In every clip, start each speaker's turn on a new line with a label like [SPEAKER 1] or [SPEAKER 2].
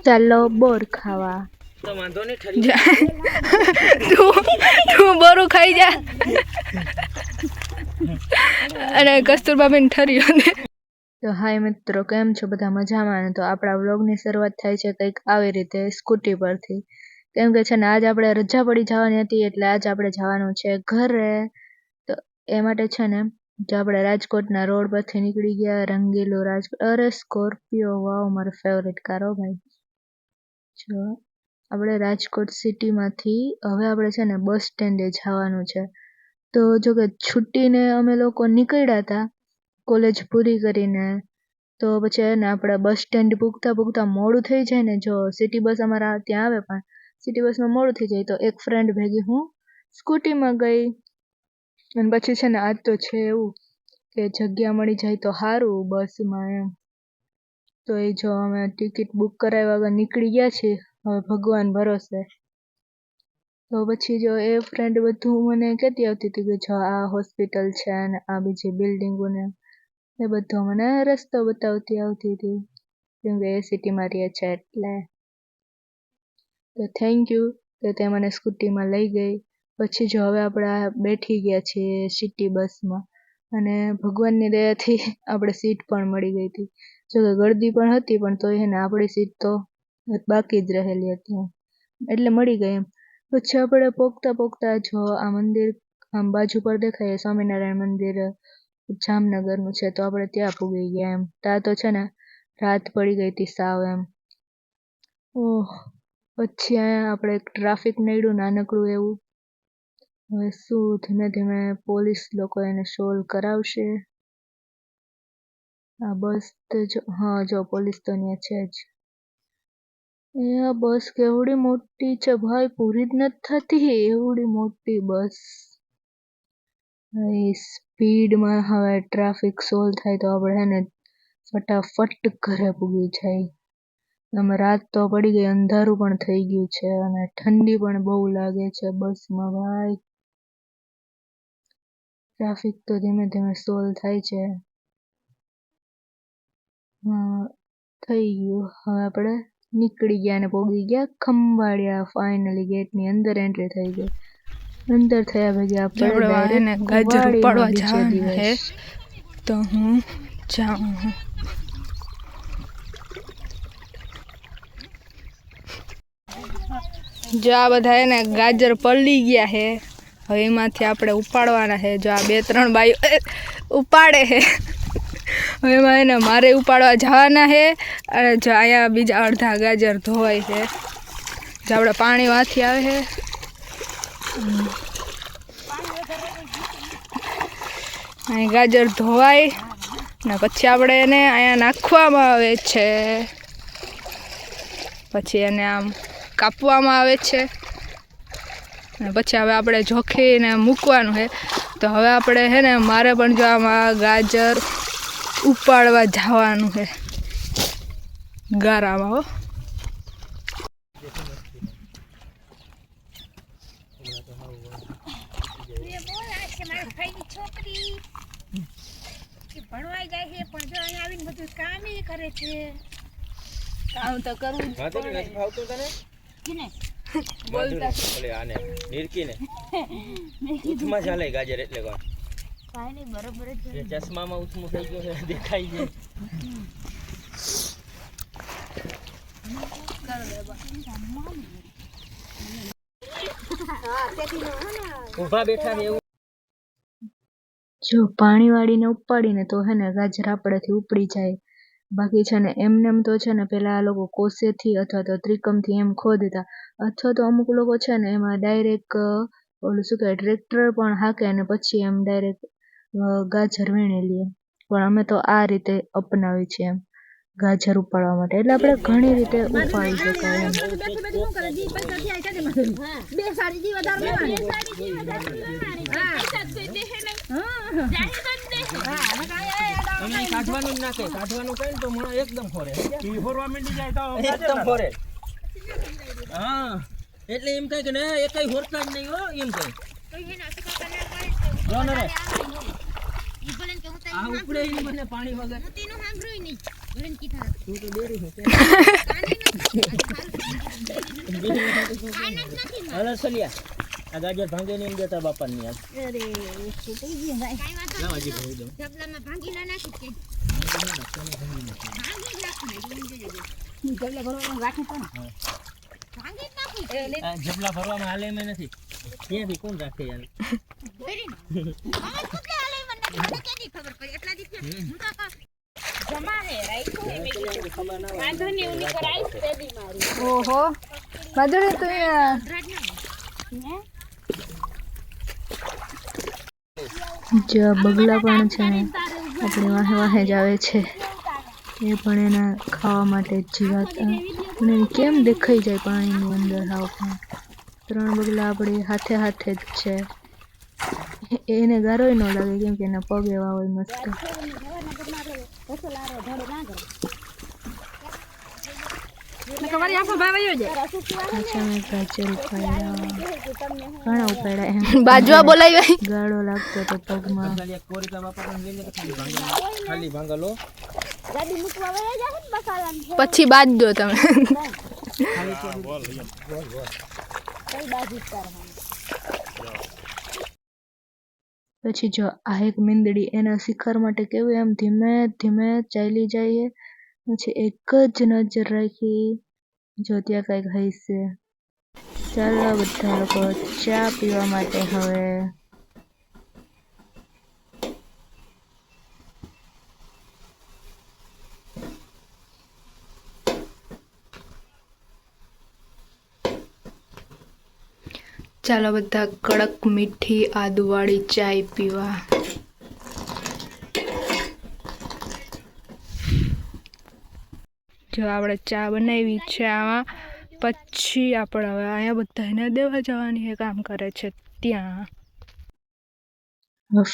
[SPEAKER 1] ચાલો બોર ખાવા.
[SPEAKER 2] તો વાંધો નહીં ઠરી
[SPEAKER 1] તું બોરું ખાઈ જા અને કસ્તુરબાબેન ઠર્યો ને. તો હાય મિત્રો, કેમ છો બધા? મજામાં? તો આપણા વ્લોગની શરૂઆત થાય છે કંઈક આવી રીતે સ્કૂટી પરથી. કેમ કે છે ને આજ આપણે રજા પડી જવાની હતી, એટલે આજ આપણે જવાનું છે ઘરે. તો એ માટે છે ને જો આપણે રાજકોટના રોડ પરથી નીકળી ગયા, રંગીલો રાજકોટ. અરે સ્કોર્પિયો, વાવ, મારો ફેવરેટ કાર હો ભાઈ. જો આપણે રાજકોટ સિટીમાંથી હવે આપણે છે ને બસ સ્ટેન્ડે જવાનું છે. તો જો કે છૂટીને અમે લોકો નીકળ્યા હતા કોલેજ પૂરી કરીને. તો પછી ને આપણે બસ સ્ટેન્ડ પૂગતા મોડું થઈ જાય ને, જો સિટી બસ અમારા ત્યાં આવે પણ સિટી બસમાં મોડું થઈ જાય. તો એક ફ્રેન્ડ ભેગી હું સ્કૂટીમાં ગઈ. અને પછી છે ને આજ તો છે એવું કે જગ્યા મળી જાય તો સારું બસમાં એમ. તો એ જો અમે ટિકિટ બુક કરાવ્યા વગર નીકળી ગયા છીએ હવે ભગવાન ભરોસે. તો પછી જો એ ફ્રેન્ડ બધું મને કહેતી આવતી હતી કે જો આ હોસ્પિટલ છે અને આ બીજી બિલ્ડિંગોને એ બધો મને રસ્તો બતાવતી આવતી હતી, કેમ કે એ સિટીમાં રહે છે એટલે. તો થેન્ક યુ કે તે મને સ્કૂટીમાં લઈ ગઈ. પછી જો હવે આપણે બેઠી ગયા છીએ સિટી બસમાં, અને ભગવાનની દયાથી આપણે સીટ પણ મળી ગઈ હતી. જો કે ગળદી પણ હતી પણ તોય ને આપણી સીટ તો બાકી જ રહેલી હતી એટલે મળી ગઈ એમ. પછી આપણે પોગતા જો આ મંદિર આમ બાજુ પર દેખાય સ્વામિનારાયણ મંદિર જામનગરનું છે, તો આપણે ત્યાં પૂગી ગયા એમ. ત્યાં તો છે ને રાત પડી ગઈ હતી સાવ એમ. ઓહ, પછી અહીંયા આપણે એક ટ્રાફિક નડ્યું નાનકડું એવું. હવે શું ધીમે ધીમે પોલીસ લોકો એને સોલ્વ કરાવશે. આ બસ તો જો હા જો પોલીસ તો ત્યાં છે જ. એ આ બસ કેવડી મોટી છે ભાઈ, પૂરી જ નથી થતી એવડી મોટી બસ. સ્પીડમાં હવે ટ્રાફિક સોલ્વ થાય તો આપણે હે ને ફટાફટ ઘરે પૂગી જાય. અમે રાત તો પડી ગઈ, અંધારું પણ થઈ ગયું છે અને ઠંડી પણ બહુ લાગે છે બસમાં ભાઈ. ટ્રાફિક તો ધીમે ધીમે સોલ્વ થાય છે. હા થઈ ગયું. હવે આપણે નીકળી ગયા અને પોગી ગયા ખંભાળિયા. ફાઇનલી ગેટની અંદર એન્ટ્રી થઈ ગઈ. અંદર થયા ભેગી આપણે ડાયરેક્ટ
[SPEAKER 3] ગાજર ઉપાડવા
[SPEAKER 1] બીજે
[SPEAKER 3] જવાનું હે,
[SPEAKER 1] દિવસ.
[SPEAKER 3] તો હું જાઉં. જો આ બધા એને ગાજર પલળી ગયા હે, હવે એમાંથી આપણે ઉપાડવાના છે. જો આ 2-3 બાઈઓ ઉપાડે છે, હવે એમાં એને મારે ઉપાડવા જવાના છે. અને જો અહીંયા બીજા અડધા ગાજર ધોવાય છે. જો આપણે પાણી વાંથી આવે છે, અહીં ગાજર ધોવાય ને પછી આપણે એને અહીંયા નાખવામાં આવે છે. પછી એને આમ કાપવામાં આવે છે અને પછી હવે આપણે જોખીને મૂકવાનું છે. તો હવે આપણે છે ને મારે પણ જો આમાં ગાજર ઉપાડવા જવાનું છે ગારામાં હો.
[SPEAKER 4] ભણવાઈ જાય છે પણ જો અહીંયા આવીને બધું કામ કરે છે.
[SPEAKER 3] કામ તો કરવું જ
[SPEAKER 2] વાંધો નથી ફાવતું તને
[SPEAKER 4] કિને
[SPEAKER 3] બોલતા
[SPEAKER 2] ભલે આને નિરકીને ઉથમાં ચાલે ગાજર એટલે કોણ
[SPEAKER 4] કાઈ નહીં, બરોબર જ
[SPEAKER 2] જે ચશ્મામાં ઉથમું થઈ ગયું છે દેખાય છે. ઊભા બેઠા ને એવું
[SPEAKER 1] જો પાણી વાળીને ઉપાડીને તો હે ને ગાજર આપણાથી ઉપડી જાય. બાકી છે ને એમને તો છે ને પેલા આ લોકો કોસેથી અથવા તો ત્રિકમથી એમ ખોદતા, અથવા તો અમુક લોકો છે ને એમાં ડાયરેક્ટ ઓલું શું કહેવાય ટ્રેક્ટર પણ હાકે અને પછી એમ ડાયરેક્ટ ગાજર વીણી લઈએ. પણ અમે તો આ રીતે અપનાવી છે એમ ગાજર ઉપાડવા માટે. એટલે આપણે ઘણી રીતે ઉપાડી શકાય એમ.
[SPEAKER 4] બે સાડી જી વધારે લેવાની.
[SPEAKER 2] અમને કાઢવાનું જ નાખે, કાઢવાનું કઈ તો મને એકદમ ફોરે ફોરવા માંડી જાય તો એકદમ ફોરે. હા એટલે એમ કઈ કે ને એ કઈ હોરતા જ નહીં હો એમ કઈ. આ ઉપડે મને પાણી વગર તું તો બેરી છે હાલો સલિયા આ ગાજર ભાંગે ને એમ દેતા બાપાની યાદ
[SPEAKER 4] અરે ઓછું થઈ ગયું ભાઈ
[SPEAKER 2] લાવ હજી ભરી દઉં
[SPEAKER 4] ઢગલામાં ભાંગી ના નાખી કે ઢગલા ભરવાનું રાખી તો ને ભાંગી જ નાખી
[SPEAKER 2] આ જબલા ભરવામાં હાલે મેં નથી ક્યાંથી કોણ રાખે યાર
[SPEAKER 4] ભરી ના કેટલે હાલે મને નથી કેની ખબર પડી એટલા દિવસે હું તો જમા હે રાખ્યું હે મેં કીધું વાંધો નહીં ઉની પર આઈસ પેદી મારી
[SPEAKER 3] ઓહો માધુરી તું
[SPEAKER 4] ધ્રાજ ના હે
[SPEAKER 1] જે બગલા પણ છે ને આપણી વાહે વાહે જ આવે છે એ પણ એના ખાવા માટે જ જીવાતા અને કેમ દેખાઈ જાય પાણીની અંદર હાવ પણ 3 બગલા આપણી હાથે હાથે જ છે એને ગારોય ન લાગે કેમ કે એના પગ એવા હોય મસ્ત
[SPEAKER 4] તમારી આંખો ભાવાયો જાય
[SPEAKER 1] અચ્છા મેં ગાજર ઉપાડ્યા ઘણા ઉપાડ્યા એમ
[SPEAKER 3] બાજવા બોલાવી
[SPEAKER 1] ગાળો લાગતો તો પગમાં
[SPEAKER 2] ખાલી એક કોરિકા બાપા પણ લઈ લે તો ખાલી ભાંગલો
[SPEAKER 4] ગાડી મૂકવા વયા જાય ને બકાલામ
[SPEAKER 3] પછી બાજજો તમે
[SPEAKER 4] કઈ બાજુ કરવાનું
[SPEAKER 1] પછી જો આ એક મીંદડી એના શિખર માટે કેવું એમ ધીમે ધીમે ચાલી જાય પછી એક જ નજર રાખી જો ત્યાં કંઈક હશે ચાલો બધા લોકો ચા પીવા માટે હવે
[SPEAKER 3] ચાલો બધા કડક મીઠી આદુવાળી ચાય પીવા જો આપણે ચા બનાવી છે આમાં પછી આપણે હવે અહીંયા બધાને દેવા જવાની એ કામ કરે છે ત્યાં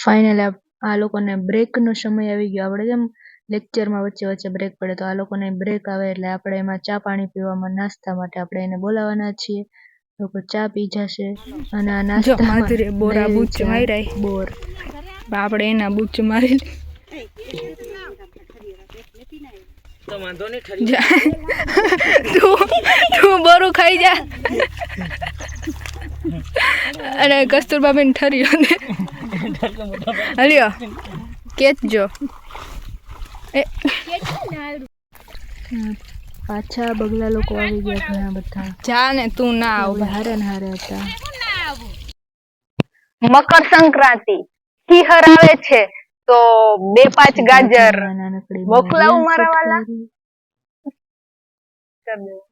[SPEAKER 1] ફાઇનલી આ લોકોને બ્રેકનો સમય આવી ગયો આપણે જેમ લેક્ચરમાં વચ્ચે વચ્ચે બ્રેક પડે તો આ લોકોને બ્રેક આવે એટલે આપણે એમાં ચા પાણી પીવામાં નાસ્તા માટે આપણે એને બોલાવવાના છીએ લોકો ચા પી જશે અને આ
[SPEAKER 3] જો
[SPEAKER 1] નાસ્તા
[SPEAKER 3] માધુરી બોરા બૂચ મારી
[SPEAKER 1] બોર
[SPEAKER 3] આપણે એના બૂચ મારી
[SPEAKER 2] તો વાંધો નહીં ઠરી
[SPEAKER 3] તું બોરું ખાઈ જા અને કસ્તુરબા બેન ઠર્યો ને હલ્યો કેચજો એ
[SPEAKER 1] પાછા બગલા લોકો આવી ગયા ઘણા બધા
[SPEAKER 3] જા ને તું ના આવ
[SPEAKER 1] હારે ને હારે હતા
[SPEAKER 3] મકર સંક્રાંતિ ખીહર આવે છે તો 2-5 ગાજર
[SPEAKER 1] નાનકડી
[SPEAKER 3] મોકલાવું મારા
[SPEAKER 1] set
[SPEAKER 3] વાલા?
[SPEAKER 1] કરી.
[SPEAKER 3] કરી દેવું.